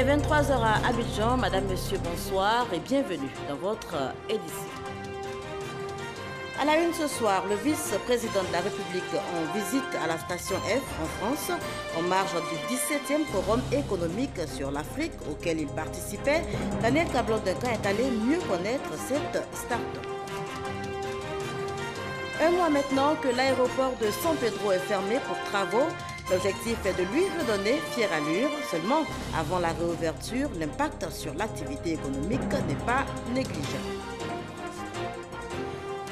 23 heures à Abidjan. Madame, Monsieur, bonsoir et bienvenue dans votre édition. À la une ce soir, le vice-président de la République en visite à la station F en France, en marge du 17e Forum économique sur l'Afrique auquel il participait. Daniel Kablan-Duncan est allé mieux connaître cette start-up. Un mois maintenant que l'aéroport de San Pedro est fermé pour travaux, l'objectif est de lui redonner fière allure. Seulement, avant la réouverture, l'impact sur l'activité économique n'est pas négligeable.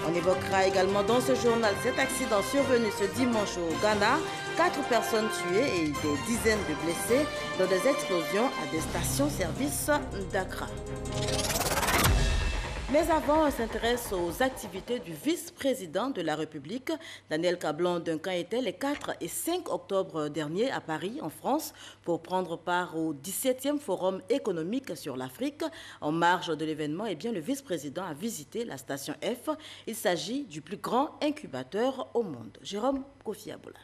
On évoquera également dans ce journal cet accident survenu ce dimanche au Ghana. 4 personnes tuées et des dizaines de blessés dans des explosions à des stations-service d'Accra. Mais avant, on s'intéresse aux activités du vice-président de la République. Daniel Kablan-Duncan était les 4 et 5 octobre dernier à Paris, en France, pour prendre part au 17e Forum économique sur l'Afrique. En marge de l'événement, le vice-président a visité la station F. Il s'agit du plus grand incubateur au monde. Jérôme Kofi Aboula.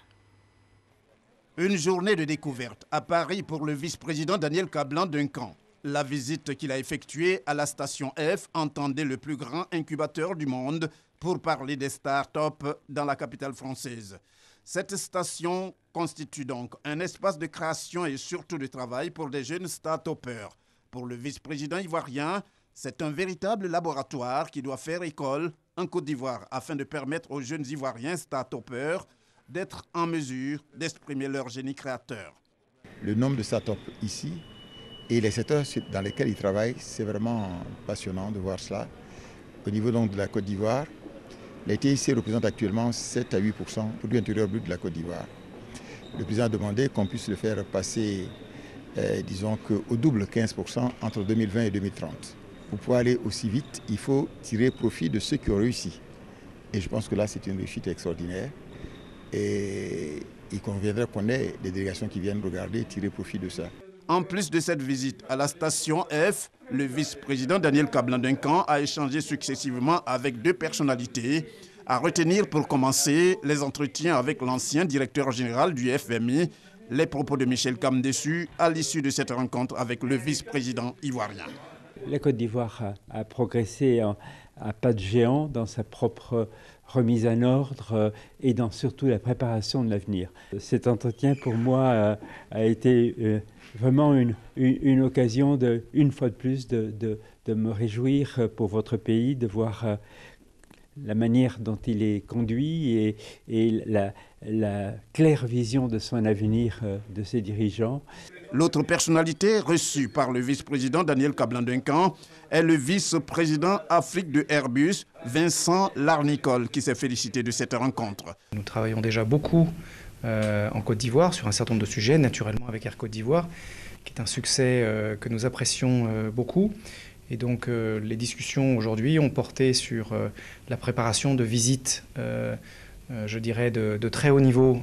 Une journée de découverte à Paris pour le vice-président Daniel Kablan-Duncan. La visite qu'il a effectuée à la station F entendait le plus grand incubateur du monde pour parler des start-up dans la capitale française. Cette station constitue donc un espace de création et surtout de travail pour des jeunes start-upers. Pour le vice-président ivoirien, c'est un véritable laboratoire qui doit faire école en Côte d'Ivoire afin de permettre aux jeunes Ivoiriens start-upers d'être en mesure d'exprimer leur génie créateur. Le nombre de start-up ici et les secteurs dans lesquels ils travaillent, c'est vraiment passionnant de voir cela. Au niveau donc de la Côte d'Ivoire, la TIC représente actuellement 7 à 8% du produit intérieur brut de la Côte d'Ivoire. Le président a demandé qu'on puisse le faire passer, disons qu'au double 15% entre 2020 et 2030. Pour pouvoir aller aussi vite, il faut tirer profit de ceux qui ont réussi. Et je pense que là, c'est une réussite extraordinaire. Et il conviendrait qu'on ait des délégations qui viennent regarder et tirer profit de ça. En plus de cette visite à la station F, le vice-président Daniel Kablan-Duncan a échangé successivement avec 2 personnalités, à retenir pour commencer les entretiens avec l'ancien directeur général du FMI, les propos de Michel Kamdessu à l'issue de cette rencontre avec le vice-président ivoirien. La Côte d'Ivoire a progressé à pas de géant dans sa propre remise en ordre et dans surtout la préparation de l'avenir. Cet entretien pour moi a été vraiment une occasion, une fois de plus, de me réjouir pour votre pays, de voir la manière dont il est conduit et la claire vision de son avenir de ses dirigeants. L'autre personnalité reçue par le vice-président Daniel Kablan-Duncan est le vice-président Afrique de Airbus, Vincent Larnicole, qui s'est félicité de cette rencontre. Nous travaillons déjà beaucoup en Côte d'Ivoire sur un certain nombre de sujets, naturellement avec Air Côte d'Ivoire, qui est un succès que nous apprécions beaucoup. Et donc les discussions aujourd'hui ont porté sur la préparation de visites, je dirais, de très haut niveau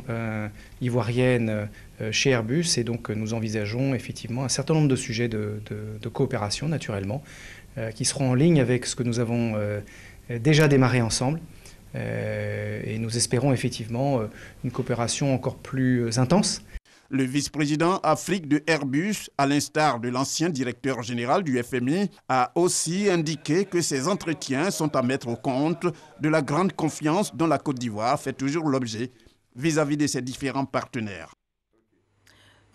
ivoiriennes chez Airbus. Et donc nous envisageons effectivement un certain nombre de sujets de coopération, naturellement, qui seront en ligne avec ce que nous avons déjà démarré ensemble. Et nous espérons effectivement une coopération encore plus intense. Le vice-président Afrique de Airbus, à l'instar de l'ancien directeur général du FMI, a aussi indiqué que ces entretiens sont à mettre au compte de la grande confiance dont la Côte d'Ivoire fait toujours l'objet vis-à-vis de ses différents partenaires.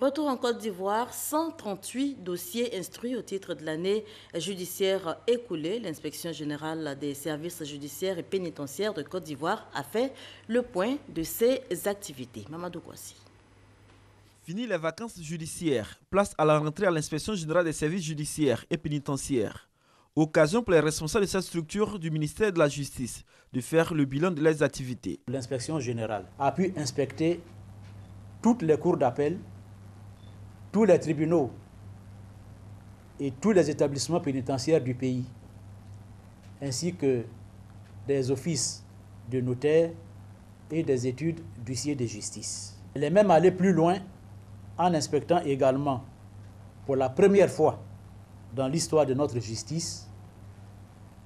Retour en Côte d'Ivoire, 138 dossiers instruits au titre de l'année judiciaire écoulée. L'inspection générale des services judiciaires et pénitentiaires de Côte d'Ivoire a fait le point de ces activités. Mamadou Kouassi. Fini les vacances judiciaires, place à la rentrée à l'inspection générale des services judiciaires et pénitentiaires. Occasion pour les responsables de cette structure du ministère de la Justice de faire le bilan de leurs activités. L'inspection générale a pu inspecter toutes les cours d'appel, tous les tribunaux et tous les établissements pénitentiaires du pays, ainsi que des offices de notaires et des études d'huissiers de justice. Elle est même allée plus loin en inspectant également, pour la première fois dans l'histoire de notre justice,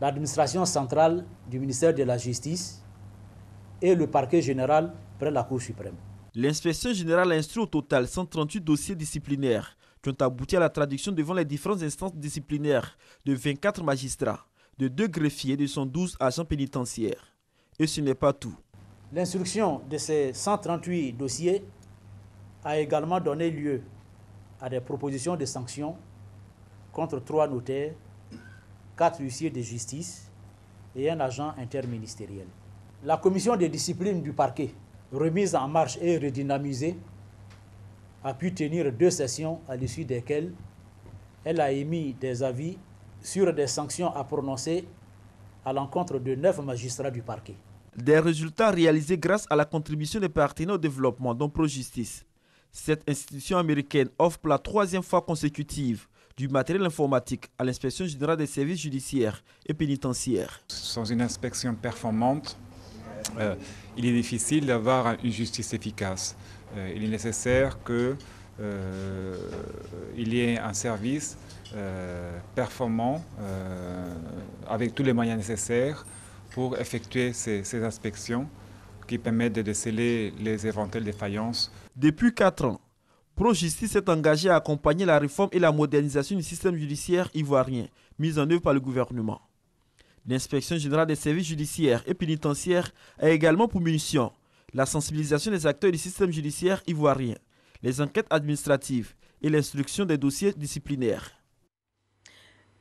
l'administration centrale du ministère de la Justice et le parquet général près la Cour suprême. L'inspection générale a instruit au total 138 dossiers disciplinaires qui ont abouti à la traduction devant les différentes instances disciplinaires de 24 magistrats, de 2 greffiers et de 112 agents pénitentiaires. Et ce n'est pas tout. L'instruction de ces 138 dossiers a également donné lieu à des propositions de sanctions contre 3 notaires, 4 huissiers de justice et un agent interministériel. La commission de discipline du parquet, remise en marche et redynamisée, a pu tenir 2 sessions à l'issue desquelles elle a émis des avis sur des sanctions à prononcer à l'encontre de 9 magistrats du parquet. Des résultats réalisés grâce à la contribution des partenaires au développement, dont ProJustice. Cette institution américaine offre pour la 3e fois consécutive du matériel informatique à l'Inspection générale des services judiciaires et pénitentiaires. Sans une inspection performante, il est difficile d'avoir une justice efficace. Il est nécessaire qu'il y ait un service performant avec tous les moyens nécessaires pour effectuer ces inspections qui permettent de déceler les éventuelles défaillances. Depuis 4 ans, ProJustice s'est engagé à accompagner la réforme et la modernisation du système judiciaire ivoirien, mise en œuvre par le gouvernement. L'Inspection générale des services judiciaires et pénitentiaires a également pour mission la sensibilisation des acteurs du système judiciaire ivoirien, les enquêtes administratives et l'instruction des dossiers disciplinaires.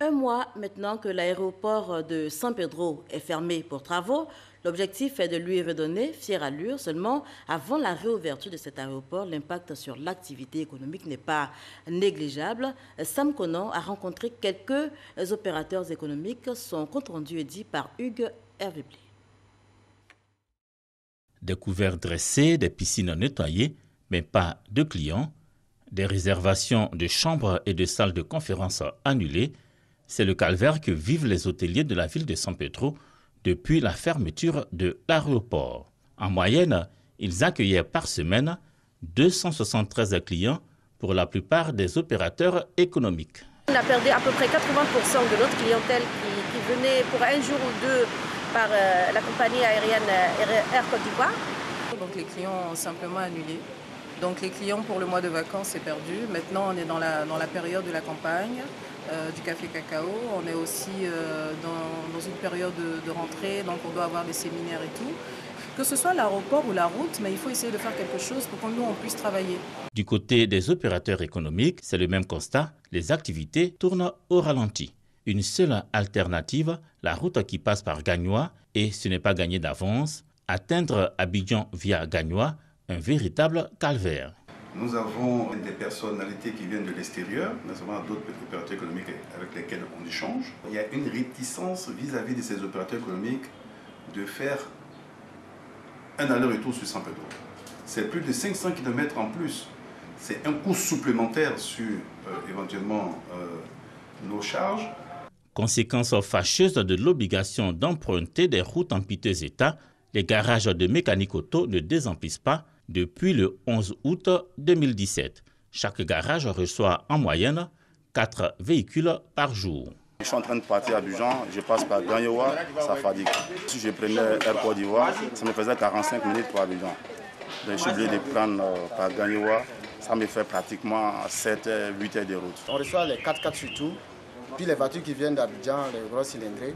Un mois maintenant que l'aéroport de San Pedro est fermé pour travaux, l'objectif est de lui redonner fière allure. Seulement, avant la réouverture de cet aéroport, l'impact sur l'activité économique n'est pas négligeable. Sam Conan a rencontré quelques opérateurs économiques. Son compte rendu est dit par Hugues Hervé-Blé. Des couverts dressés, des piscines nettoyées, mais pas de clients. Des réservations de chambres et de salles de conférence annulées. C'est le calvaire que vivent les hôteliers de la ville de San Pedro depuis la fermeture de l'aéroport. En moyenne, ils accueillaient par semaine 273 clients pour la plupart des opérateurs économiques. On a perdu à peu près 80% de notre clientèle qui venait pour un jour ou 2 par la compagnie aérienne Air Côte d'Ivoire. Donc les clients ont simplement annulé. Donc les clients pour le mois de vacances, c'est perdu. Maintenant, on est dans la période de la campagne. Du café cacao, on est aussi dans une période de rentrée, donc on doit avoir des séminaires et tout. Que ce soit l'aéroport ou la route, mais il faut essayer de faire quelque chose pour que nous, on puisse travailler. Du côté des opérateurs économiques, c'est le même constat, les activités tournent au ralenti. Une seule alternative, la route qui passe par Gagnoa, et ce n'est pas gagné d'avance, atteindre Abidjan via Gagnoa, un véritable calvaire. Nous avons des personnalités qui viennent de l'extérieur, notamment d'autres opérateurs économiques avec lesquels on échange. Il y a une réticence vis-à-vis de ces opérateurs économiques de faire un aller-retour sur San Pedro. C'est plus de 500 km en plus. C'est un coût supplémentaire sur éventuellement nos charges. Conséquence fâcheuse de l'obligation d'emprunter des routes en piteux état, les garages de mécanique auto ne désemplissent pas depuis le 11 août 2017. Chaque garage reçoit en moyenne 4 véhicules par jour. Je suis en train de partir à Abidjan, je passe par Gagnoa, ça fatigue. Si je prenais Air Côte d'Ivoire, ça me faisait 45 minutes pour Abidjan. Donc je suis obligé de prendre par Gagnoa, ça me fait pratiquement 7-8 heures de route. On reçoit les 4x4 surtout, puis les voitures qui viennent d'Abidjan, les gros cylindrés.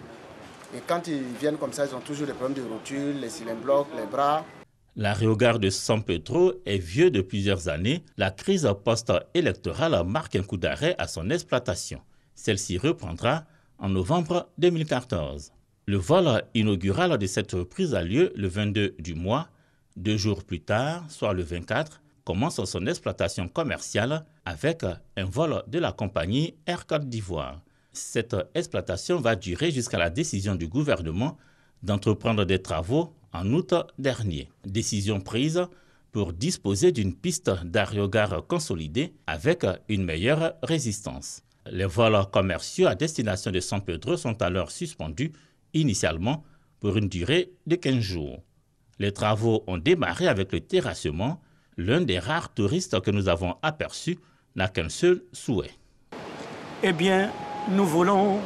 Et quand ils viennent comme ça, ils ont toujours des problèmes de rotule, les cylindres bloquent, les bras. L'aérogare de San Pedro est vieux de plusieurs années. La crise post-électorale marque un coup d'arrêt à son exploitation. Celle-ci reprendra en novembre 2014. Le vol inaugural de cette reprise a lieu le 22 du mois. 2 jours plus tard, soit le 24, commence son exploitation commerciale avec un vol de la compagnie Air Côte d'Ivoire. Cette exploitation va durer jusqu'à la décision du gouvernement d'entreprendre des travaux en août dernier. Décision prise pour disposer d'une piste d'aérogare consolidée avec une meilleure résistance. Les vols commerciaux à destination de San Pedro sont alors suspendus, initialement pour une durée de 15 jours. Les travaux ont démarré avec le terrassement. L'un des rares touristes que nous avons aperçus n'a qu'un seul souhait. Eh bien, nous voulons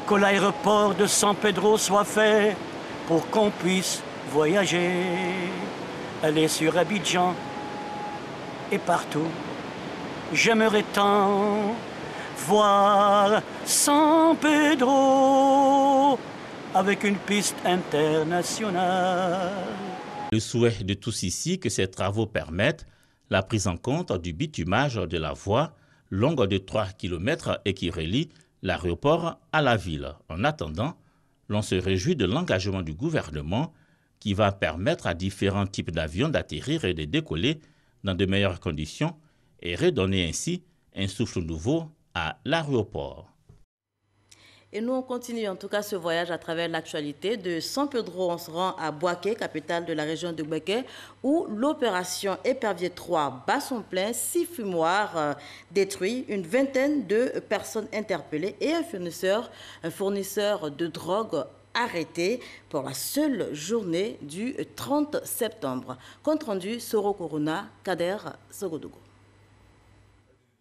que l'aéroport de San Pedro soit fait pour qu'on puisse voyager, aller sur Abidjan et partout j'aimerais tant voir San Pedro avec une piste internationale. Le souhait de tous ici que ces travaux permettent la prise en compte du bitumage de la voie longue de 3 km et qui relie l'aéroport à la ville. En attendant, l'on se réjouit de l'engagement du gouvernement qui va permettre à différents types d'avions d'atterrir et de décoller dans de meilleures conditions et redonner ainsi un souffle nouveau à l'aéroport. Et nous, on continue en tout cas ce voyage à travers l'actualité. De San Pedro, on se rend à Boaké, capitale de la région de Boaké, où l'opération Épervier 3 bat son plein, 6 fumoirs détruits, une vingtaine de personnes interpellées et un fournisseur de drogue arrêté pour la seule journée du 30 septembre. Compte rendu, Soro Corona, Kader Sogodogo.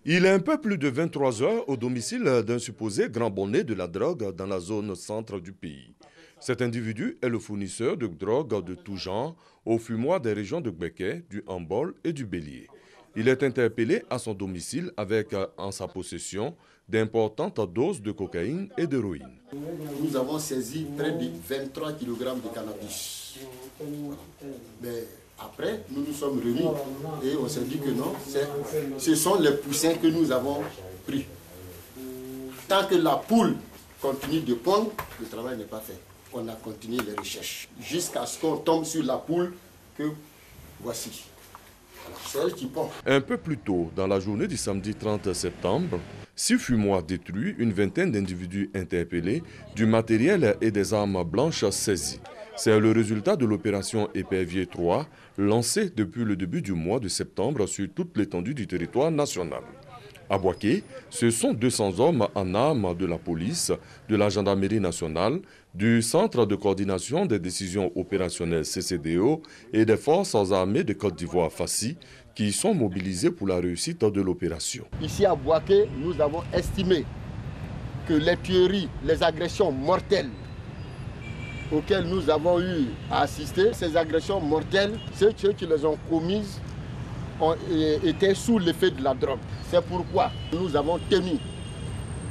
Il est un peu plus de 23 heures au domicile d'un supposé grand bonnet de la drogue dans la zone centre du pays. Cet individu est le fournisseur de drogue de tout genre aux fumoirs des régions de Gbeke, du Hambol et du Bélier. Il est interpellé à son domicile avec en sa possession d'importantes doses de cocaïne et d'héroïne. Nous avons saisi près de 23 kg de cannabis. Mais après, nous nous sommes remis et on s'est dit que non, ce sont les poussins que nous avons pris. Tant que la poule continue de pondre, le travail n'est pas fait. On a continué les recherches jusqu'à ce qu'on tombe sur la poule que voici. C'est elle qui pond. Un peu plus tôt, dans la journée du samedi 30 septembre, 6 fumoirs détruits, une vingtaine d'individus interpellés, du matériel et des armes blanches saisies. C'est le résultat de l'opération Épervier 3, lancée depuis le début du mois de septembre sur toute l'étendue du territoire national. À Boaké, ce sont 200 hommes en armes de la police, de la gendarmerie nationale, du Centre de coordination des décisions opérationnelles CCDO et des forces armées de Côte d'Ivoire FACI qui sont mobilisés pour la réussite de l'opération. Ici à Boaké, nous avons estimé que les tueries, les agressions mortelles auxquelles nous avons eu à assister, ces agressions mortelles, ceux qui les ont commises étaient sous l'effet de la drogue. C'est pourquoi nous avons tenu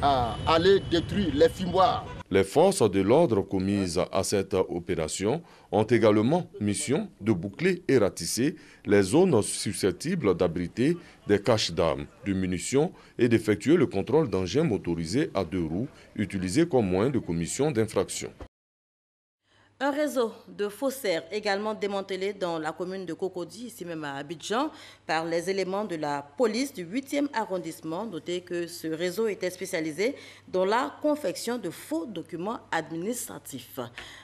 à aller détruire les fumoirs. Les forces de l'ordre commises à cette opération ont également mission de boucler et ratisser les zones susceptibles d'abriter des caches d'armes, de munitions et d'effectuer le contrôle d'engins motorisés à 2 roues utilisés comme moyen de commission d'infraction. Un réseau de faussaires également démantelé dans la commune de Cocody, ici même à Abidjan, par les éléments de la police du 8e arrondissement. Notez que ce réseau était spécialisé dans la confection de faux documents administratifs.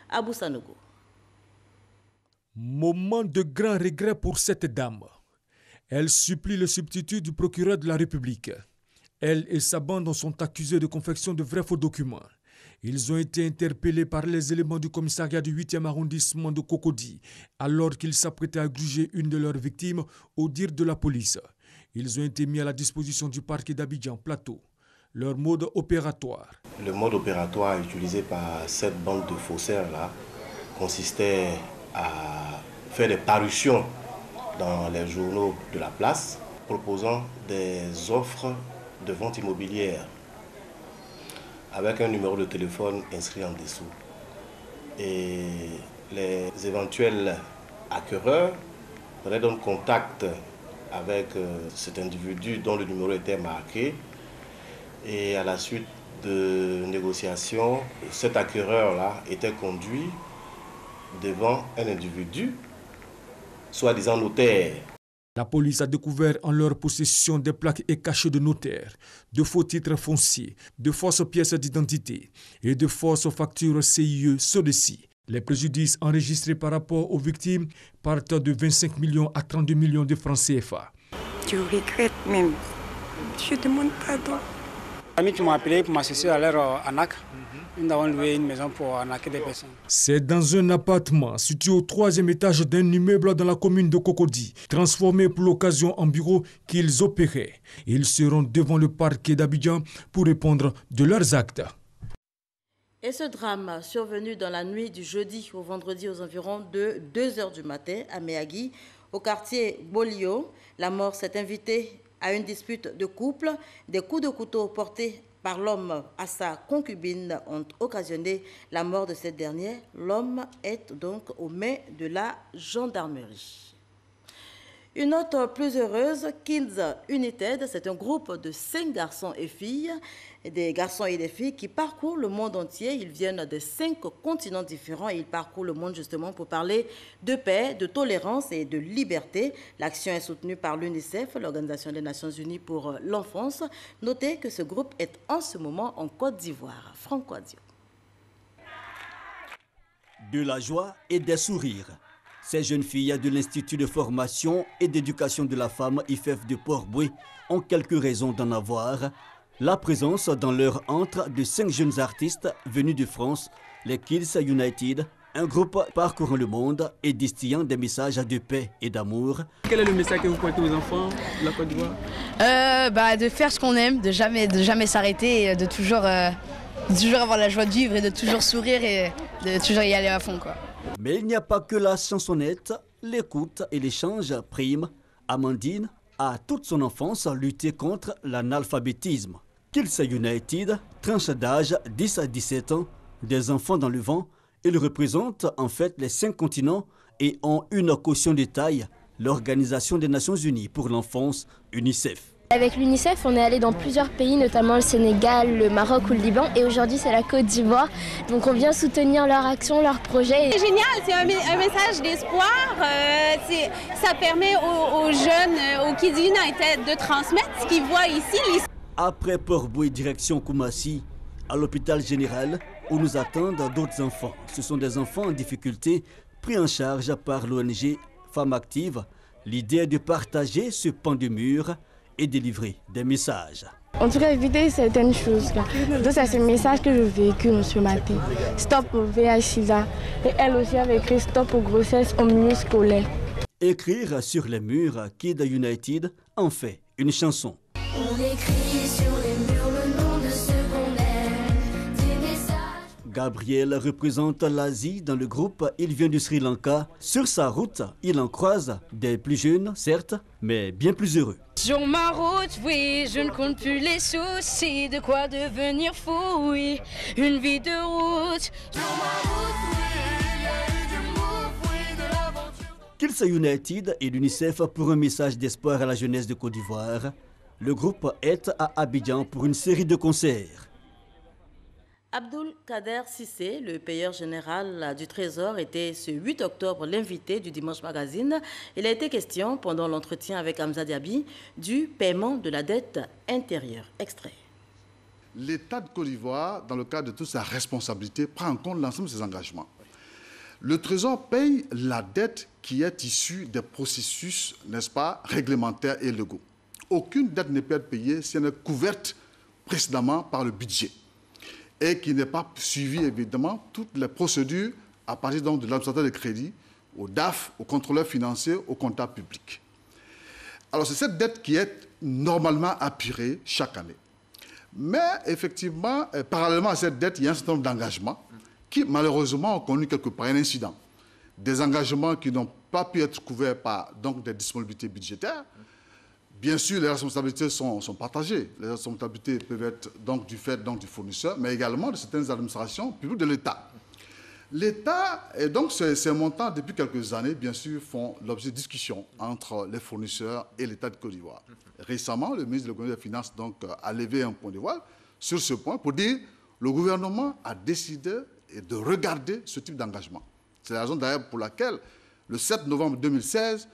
Abou Sanogo. Moment de grand regret pour cette dame. Elle supplie le substitut du procureur de la République. Elle et sa bande sont accusés de confection de vrais faux documents. Ils ont été interpellés par les éléments du commissariat du 8e arrondissement de Cocody, alors qu'ils s'apprêtaient à gruger une de leurs victimes au dire de la police. Ils ont été mis à la disposition du parquet d'Abidjan Plateau. Leur mode opératoire. Le mode opératoire utilisé par cette bande de faussaires-là consistait à faire des parutions dans les journaux de la place, proposant des offres de vente immobilière avec un numéro de téléphone inscrit en dessous. Et les éventuels acquéreurs prenaient donc contact avec cet individu dont le numéro était marqué. Et à la suite de négociations, cet acquéreur-là était conduit devant un individu, soi-disant notaire. La police a découvert en leur possession des plaques et cachets de notaires, de faux titres fonciers, de fausses pièces d'identité et de fausses factures CIE Sodeci. Les préjudices enregistrés par rapport aux victimes partent de 25 millions à 32 millions de francs CFA. Je regrette même. Je demande pardon. Les amis qui m'ont appelé pour m'associer à leur arnaque. Nous avons loué une maison pour arnaquer des personnes. C'est dans un appartement situé au 3e étage d'un immeuble dans la commune de Cocody, transformé pour l'occasion en bureau, qu'ils opéraient. Ils seront devant le parquet d'Abidjan pour répondre de leurs actes. Et ce drame survenu dans la nuit du jeudi au vendredi aux environs de 2 h du matin à Méagui, au quartier Bolio, la mort s'est invitée à une dispute de couple. Des coups de couteau portés par l'homme à sa concubine ont occasionné la mort de cette dernière. L'homme est donc aux mains de la gendarmerie. Une note plus heureuse, Kids United, c'est un groupe de 5 garçons et filles, des garçons et des filles qui parcourent le monde entier. Ils viennent de 5 continents différents et ils parcourent le monde justement pour parler de paix, de tolérance et de liberté. L'action est soutenue par l'UNICEF, l'Organisation des Nations Unies pour l'enfance. Notez que ce groupe est en ce moment en Côte d'Ivoire. Franck Ouadio. De la joie et des sourires. Ces jeunes filles de l'Institut de formation et d'éducation de la femme IFEF de Port-Boué ont quelques raisons d'en avoir. La présence dans leur antre de 5 jeunes artistes venus de France, les Kids United, un groupe parcourant le monde et distillant des messages de paix et d'amour. Quel est le message que vous pointez aux enfants de la Côte d'Ivoire? De faire ce qu'on aime, de jamais s'arrêter, de toujours avoir la joie de vivre et de toujours sourire et de toujours y aller à fond, quoi. Mais il n'y a pas que la chansonnette, l'écoute et l'échange priment. Amandine a toute son enfance lutté contre l'analphabétisme. Kids United, tranche d'âge 10 à 17 ans, des enfants dans le vent, ils représentent en fait les 5 continents et ont une caution de taille, l'Organisation des Nations Unies pour l'enfance, UNICEF. Avec l'UNICEF, on est allé dans plusieurs pays, notamment le Sénégal, le Maroc ou le Liban. Et aujourd'hui, c'est la Côte d'Ivoire. Donc on vient soutenir leur action, leurs projets. C'est génial, c'est un message d'espoir. Ça permet aux jeunes, aux Kids United, de transmettre ce qu'ils voient ici. Après Port-Boué, direction Koumassi, à l'hôpital général, où nous attendent d'autres enfants. Ce sont des enfants en difficulté, pris en charge par l'ONG Femmes Actives. L'idée est de partager ce pan de mur et délivrer des messages. En tout cas, éviter certaines choses. Donc c'est ce message que je véhicule ce matin. Stop au VIH/SIDA. Et elle aussi avait écrit stop aux grossesses au milieu scolaire. Écrire sur les murs, Kids United en fait une chanson. On écrit sur les murs le nom de ceux qu'on aime, des messages. Gabriel représente l'Asie dans le groupe. Il vient du Sri Lanka. Sur sa route, il en croise des plus jeunes, certes, mais bien plus heureux. Sur ma route, oui, je ne compte plus les soucis, de quoi devenir fou, oui, une vie de route. Sur ma route, oui, il y a eu du move, oui, de l'aventure. Kids United et l'UNICEF pour un message d'espoir à la jeunesse de Côte d'Ivoire. Le groupe est à Abidjan pour une série de concerts. Abdoul Kader Sissé, le payeur général du Trésor, était ce 8 octobre l'invité du Dimanche Magazine. Il a été question pendant l'entretien avec Hamza Diaby du paiement de la dette intérieure. Extrait. L'État de Côte d'Ivoire, dans le cadre de toute sa responsabilité, prend en compte l'ensemble de ses engagements. Le Trésor paye la dette qui est issue des processus, n'est-ce pas, réglementaires et légaux. Aucune dette ne peut être payée si elle est couverte précédemment par le budget et qui n'est pas suivi, évidemment, toutes les procédures à partir donc de l'administrateur de crédit, au DAF, au contrôleur financier, au comptable public. Alors, c'est cette dette qui est normalement apurée chaque année. Mais, effectivement, parallèlement à cette dette, il y a un certain nombre d'engagements qui, malheureusement, ont connu quelque part un incident. Des engagements qui n'ont pas pu être couverts par donc, des disponibilités budgétaires. Bien sûr, les responsabilités sont partagées. Les responsabilités peuvent être donc du fait donc, du fournisseur, mais également de certaines administrations publiques de l'État. L'État, et donc ces montants, depuis quelques années, bien sûr, font l'objet de discussions entre les fournisseurs et l'État de Côte d'Ivoire. Récemment, le ministre de l'Économie et des Finances donc, a levé un point de voile sur ce point pour dire que le gouvernement a décidé de regarder ce type d'engagement. C'est la raison d'ailleurs pour laquelle, le 7 novembre 2016,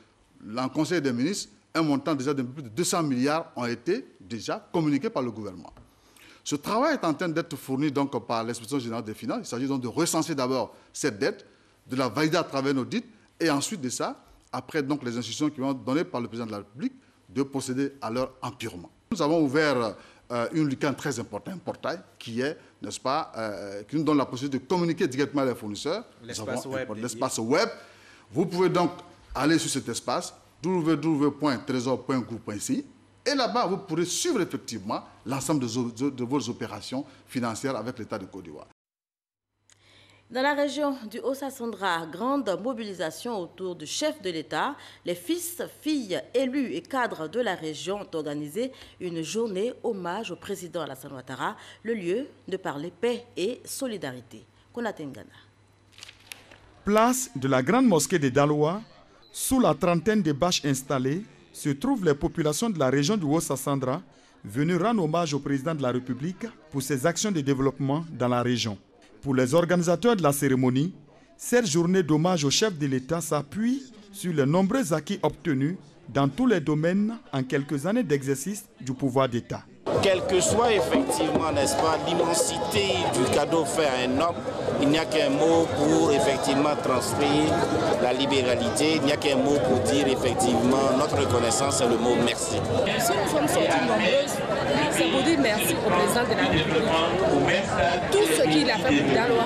en Conseil des ministres, un montant déjà de plus de 200 milliards ont été déjà communiqués par le gouvernement. Ce travail est en train d'être fourni donc par l'Inspection générale des finances. Il s'agit donc de recenser d'abord cette dette, de la valider à travers un audit, et ensuite de ça, après donc les instructions qui vont être données par le président de la République, de procéder à leur empirement. Nous avons ouvert une lucarne très importante, un portail qui est, n'est-ce pas, qui nous donne la possibilité de communiquer directement avec les fournisseurs. L'espace web. Vous pouvez donc aller sur cet espace, www.trésor.gouv.ci, et là-bas, vous pourrez suivre effectivement l'ensemble de vos opérations financières avec l'État de Côte d'Ivoire. Dans la région du Haut-Sassandra, grande mobilisation autour du chef de l'État. Les fils, filles, élus et cadres de la région ont organisé une journée hommage au président Alassane Ouattara, le lieu de parler paix et solidarité. Konatengana. Place de la grande mosquée de Daloa, sous la trentaine de bâches installées, se trouvent les populations de la région du Haut-Sassandra venues rendre hommage au président de la République pour ses actions de développement dans la région. Pour les organisateurs de la cérémonie, cette journée d'hommage au chef de l'État s'appuie sur les nombreux acquis obtenus dans tous les domaines en quelques années d'exercice du pouvoir d'État. Quelle que soit effectivement, n'est-ce pas, l'immensité du cadeau fait à un homme, il n'y a qu'un mot pour effectivement transcrire la libéralité, il n'y a qu'un mot pour dire effectivement notre reconnaissance, c'est le mot merci. Si nous sommes sortis nombreuses, c'est pour dire merci au président de la République. Tout ce qu'il a fait pour Daloa,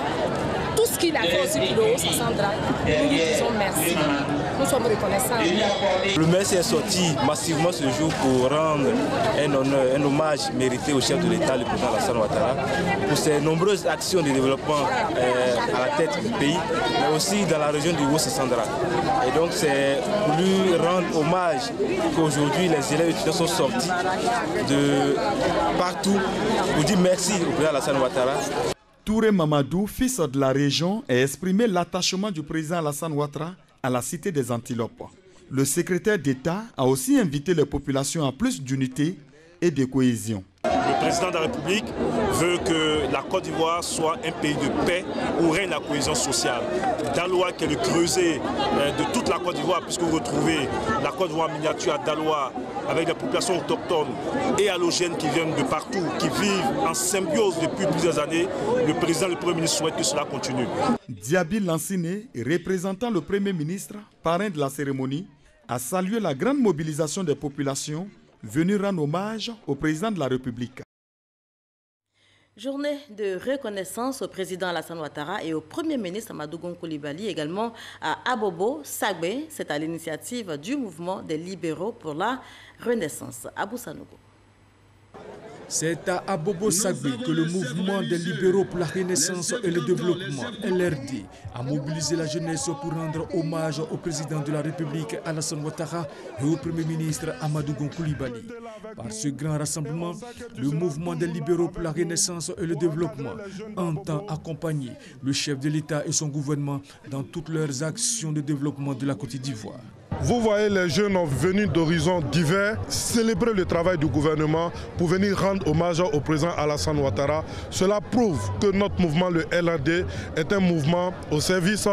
tout ce qu'il a fait aussi pour le Haut-Sassandra, nous lui disons merci. Nous sommes reconnaissants. Le MES est sorti massivement ce jour pour rendre un hommage mérité au chef de l'État, le président Alassane Ouattara, pour ses nombreuses actions de développement à la tête du pays, mais aussi dans la région du Haut-Sassandra. Et donc c'est pour lui rendre hommage qu'aujourd'hui les élèves étudiants sont sortis de partout pour dire merci au président Alassane Ouattara. Touré Mamadou, fils de la région, a exprimé l'attachement du président Alassane Ouattara à la cité des Antilopes. Le secrétaire d'État a aussi invité les populations à plus d'unité et de cohésion. Le président de la République veut que la Côte d'Ivoire soit un pays de paix où règne la cohésion sociale. Daloa, qui est le creuset de toute la Côte d'Ivoire, puisque vous retrouvez la Côte d'Ivoire miniature à Daloa, avec des populations autochtones et allogènes qui viennent de partout, qui vivent en symbiose depuis plusieurs années. Le président et le Premier ministre souhaitent que cela continue. Diaby Lanciné, représentant le Premier ministre, parrain de la cérémonie, a salué la grande mobilisation des populations venues rendre hommage au président de la République. Journée de reconnaissance au président Alassane Ouattara et au Premier ministre Amadou Gon Coulibaly, également à Abobo Sagbe. C'est à l'initiative du mouvement des libéraux pour la Renaissance. Abou Sanogo. C'est à Abobo Sagbe que le mouvement des libéraux pour la Renaissance et le développement, LRD, a mobilisé la jeunesse pour rendre hommage au président de la République Alassane Ouattara et au Premier ministre Amadou Gon Coulibaly. Par ce grand rassemblement, le mouvement des libéraux pour la Renaissance et le développement entend accompagner le chef de l'État et son gouvernement dans toutes leurs actions de développement de la Côte d'Ivoire. Vous voyez les jeunes venus d'horizons divers célébrer le travail du gouvernement pour venir rendre hommage au président Alassane Ouattara. Cela prouve que notre mouvement, le LRD, est un mouvement au service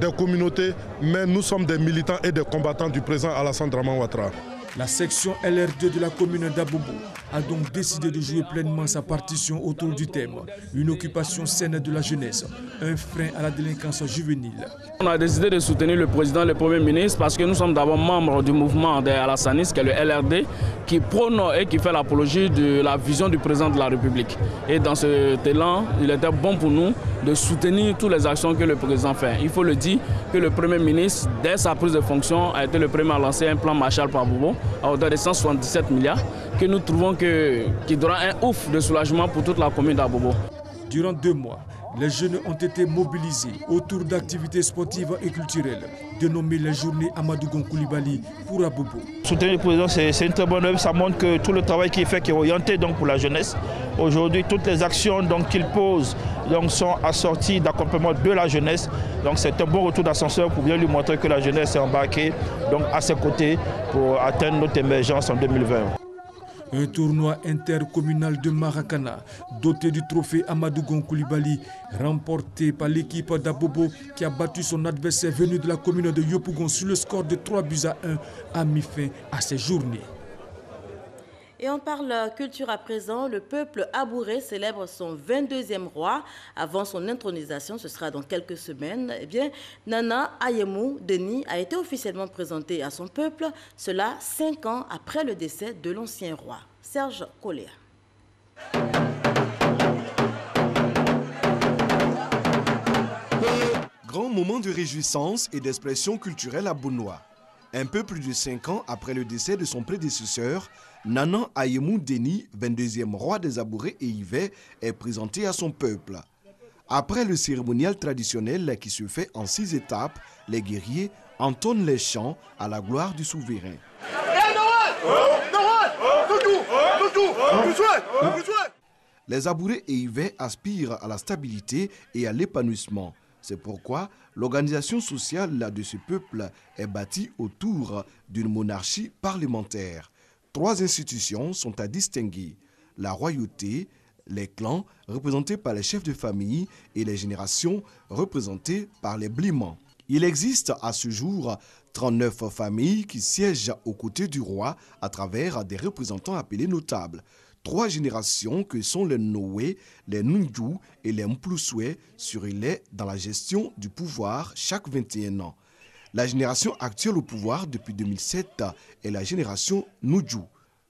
des communautés, mais nous sommes des militants et des combattants du président Alassane Ouattara. La section LR2 de la commune d'Abobo a donc décidé de jouer pleinement sa partition autour du thème « Une occupation saine de la jeunesse, un frein à la délinquance juvénile ». On a décidé de soutenir le président et le Premier ministre parce que nous sommes d'abord membres du mouvement des Alassanistes, qui est le LRD, qui prône et qui fait l'apologie de la vision du président de la République. Et dans cet élan, il était bon pour nous de soutenir toutes les actions que le président fait. Il faut le dire que le Premier ministre, dès sa prise de fonction, a été le premier à lancer un plan Marshall pour Abobo à hauteur de 177 milliards, que nous trouvons qui donnera un ouf de soulagement pour toute la commune d'Abobo. Durant 2 mois, les jeunes ont été mobilisés autour d'activités sportives et culturelles, dénommées les journées Amadou Gon Coulibaly pour Abobo. Soutenir le président, c'est une très bonne œuvre. Ça montre que tout le travail qu'il fait qui est orienté donc, pour la jeunesse. Aujourd'hui, toutes les actions qu'il pose sont assorties d'accompagnement de la jeunesse. Donc c'est un bon retour d'ascenseur pour bien lui montrer que la jeunesse est embarquée à ses côtés pour atteindre notre émergence en 2020. Un tournoi intercommunal de Maracana, doté du trophée Amadou Gon Coulibaly, remporté par l'équipe d'Abobo qui a battu son adversaire venu de la commune de Yopougon sur le score de 3-1, a mis fin à ces journées. Et on parle culture à présent. Le peuple abouré célèbre son 22e roi. Avant son intronisation, ce sera dans quelques semaines. Eh bien, Nana Ayemou Denis a été officiellement présenté à son peuple, cela 5 ans après le décès de l'ancien roi. Serge Koléa. Grand moment de réjouissance et d'expression culturelle à Bounois. Un peu plus de 5 ans après le décès de son prédécesseur, Nana Ayemou Denis, 22e roi des Abourés et Yvais, est présenté à son peuple. Après le cérémonial traditionnel qui se fait en 6 étapes, les guerriers entonnent les chants à la gloire du souverain. Les Abourés et Yvais aspirent à la stabilité et à l'épanouissement. C'est pourquoi l'organisation sociale de ce peuple est bâtie autour d'une monarchie parlementaire. 3 institutions sont à distinguer: la royauté, les clans représentés par les chefs de famille et les générations représentées par les blimans. Il existe à ce jour 39 familles qui siègent aux côtés du roi à travers des représentants appelés notables. 3 générations que sont les Noé, les Nundju et les Mplousoué surelaient dans la gestion du pouvoir chaque 21 ans. La génération actuelle au pouvoir depuis 2007 est la génération Nundju.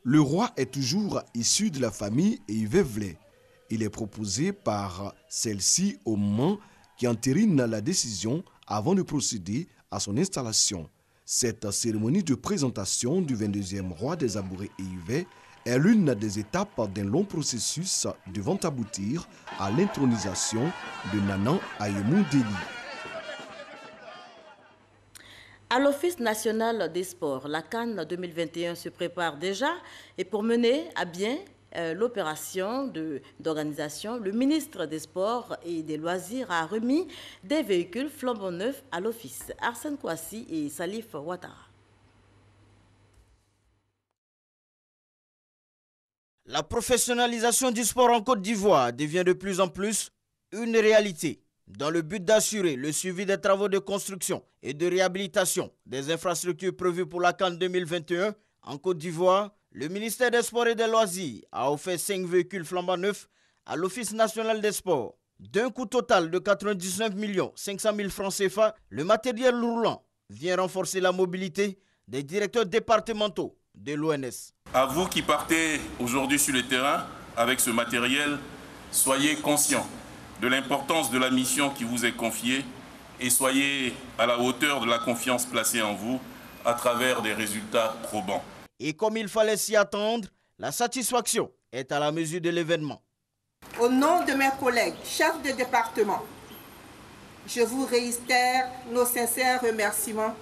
Le roi est toujours issu de la famille Yvevlé. Il est proposé par celle-ci au moment qui entérine la décision avant de procéder à son installation. Cette cérémonie de présentation du 22e roi des Abourés et Yvais est l'une des étapes d'un long processus devant aboutir à l'intronisation de Nanan Ayemou Deli. À l'Office national des sports, la CAN 2021 se prépare déjà et pour mener à bien l'opération d'organisation, le ministre des Sports et des Loisirs a remis des véhicules flambant neufs à l'Office. Arsène Kouassi et Salif Ouattara. La professionnalisation du sport en Côte d'Ivoire devient de plus en plus une réalité. Dans le but d'assurer le suivi des travaux de construction et de réhabilitation des infrastructures prévues pour la CAN 2021 en Côte d'Ivoire, le ministère des Sports et des Loisirs a offert 5 véhicules flambant neufs à l'Office national des sports. D'un coût total de 99 500 000 francs CFA, le matériel roulant vient renforcer la mobilité des directeurs départementaux de l'ONS. À vous qui partez aujourd'hui sur le terrain avec ce matériel, soyez conscients de l'importance de la mission qui vous est confiée et soyez à la hauteur de la confiance placée en vous à travers des résultats probants. Et comme il fallait s'y attendre, la satisfaction est à la mesure de l'événement. Au nom de mes collègues, chefs de département, je vous réitère nos sincères remerciements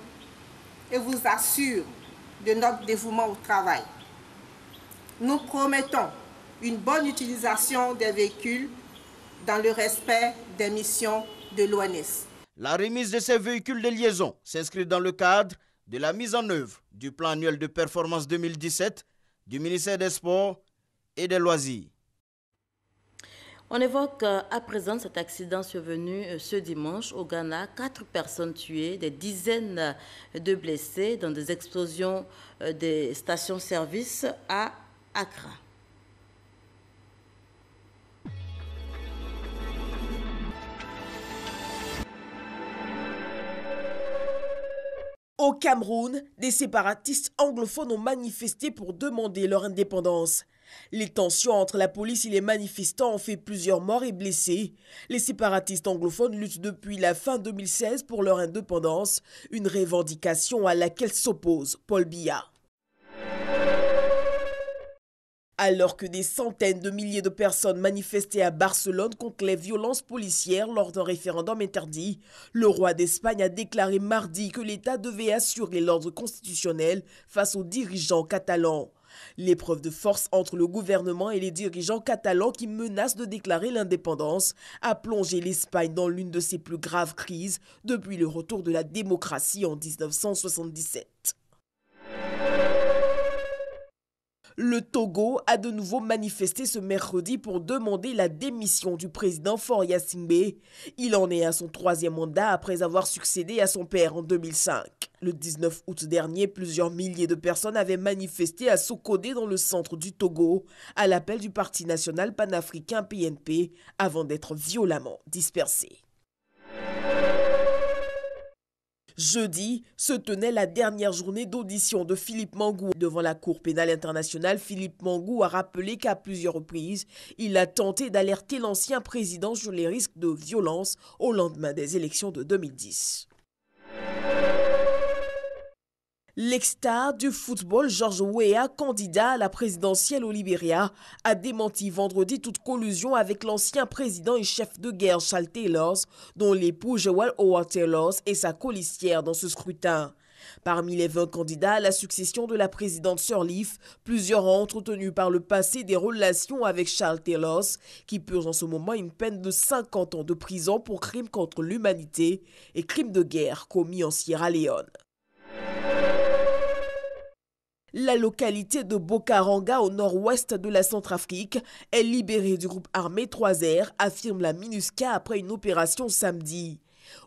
et vous assure de notre dévouement au travail. Nous promettons une bonne utilisation des véhicules dans le respect des missions de l'ONS. La remise de ces véhicules de liaison s'inscrit dans le cadre de la mise en œuvre du plan annuel de performance 2017 du ministère des Sports et des Loisirs. On évoque à présent cet accident survenu ce dimanche au Ghana. 4 personnes tuées, des dizaines de blessés dans des explosions des stations-service à Accra. Au Cameroun, des séparatistes anglophones ont manifesté pour demander leur indépendance. Les tensions entre la police et les manifestants ont fait plusieurs morts et blessés. Les séparatistes anglophones luttent depuis la fin 2016 pour leur indépendance, une revendication à laquelle s'oppose Paul Biya. Alors que des centaines de milliers de personnes manifestaient à Barcelone contre les violences policières lors d'un référendum interdit, le roi d'Espagne a déclaré mardi que l'État devait assurer l'ordre constitutionnel face aux dirigeants catalans. L'épreuve de force entre le gouvernement et les dirigeants catalans qui menacent de déclarer l'indépendance a plongé l'Espagne dans l'une de ses plus graves crises depuis le retour de la démocratie en 1977. Le Togo a de nouveau manifesté ce mercredi pour demander la démission du président Faure Gnassingbé. Il en est à son 3e mandat après avoir succédé à son père en 2005. Le 19 août dernier, plusieurs milliers de personnes avaient manifesté à Sokodé dans le centre du Togo, à l'appel du Parti national panafricain PNP, avant d'être violemment dispersés. Jeudi se tenait la dernière journée d'audition de Philippe Mangou. Devant la Cour pénale internationale, Philippe Mangou a rappelé qu'à plusieurs reprises, il a tenté d'alerter l'ancien président sur les risques de violence au lendemain des élections de 2010. L'ex-star du football George Weah, candidat à la présidentielle au Libéria, a démenti vendredi toute collusion avec l'ancien président et chef de guerre Charles Taylor, dont l'époux Joel Howard Taylor est sa colistière dans ce scrutin. Parmi les 20 candidats à la succession de la présidente Sirleaf, plusieurs ont entretenu par le passé des relations avec Charles Taylor, qui purge en ce moment une peine de 50 ans de prison pour crimes contre l'humanité et crimes de guerre commis en Sierra Leone. La localité de Bokaranga, au nord-ouest de la Centrafrique, est libérée du groupe armé 3R, affirme la MINUSCA après une opération samedi.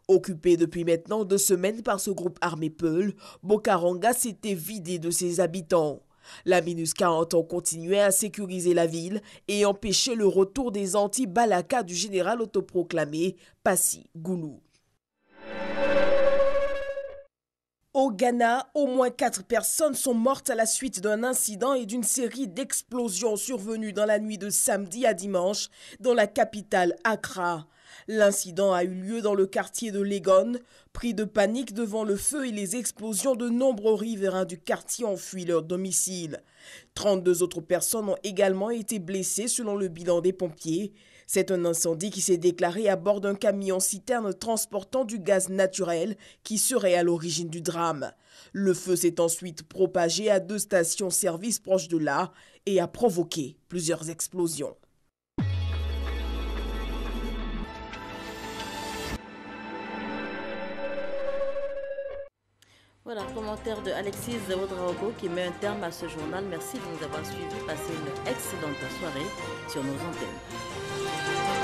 Occupée depuis maintenant 2 semaines par ce groupe armé Peul, Bokaranga s'était vidé de ses habitants. La MINUSCA entend continuer à sécuriser la ville et empêcher le retour des anti-Balaka du général autoproclamé Passy Goulou. Au Ghana, au moins 4 personnes sont mortes à la suite d'un incident et d'une série d'explosions survenues dans la nuit de samedi à dimanche dans la capitale Accra. L'incident a eu lieu dans le quartier de Legon. Pris de panique devant le feu et les explosions, de nombreux riverains du quartier ont fui leur domicile. 32 autres personnes ont également été blessées selon le bilan des pompiers. C'est un incendie qui s'est déclaré à bord d'un camion-citerne transportant du gaz naturel qui serait à l'origine du drame. Le feu s'est ensuite propagé à 2 stations-service proches de là et a provoqué plusieurs explosions. Voilà, commentaire de Alexis Ouedraogo qui met un terme à ce journal. Merci de nous avoir suivis. Passez une excellente soirée sur nos antennes.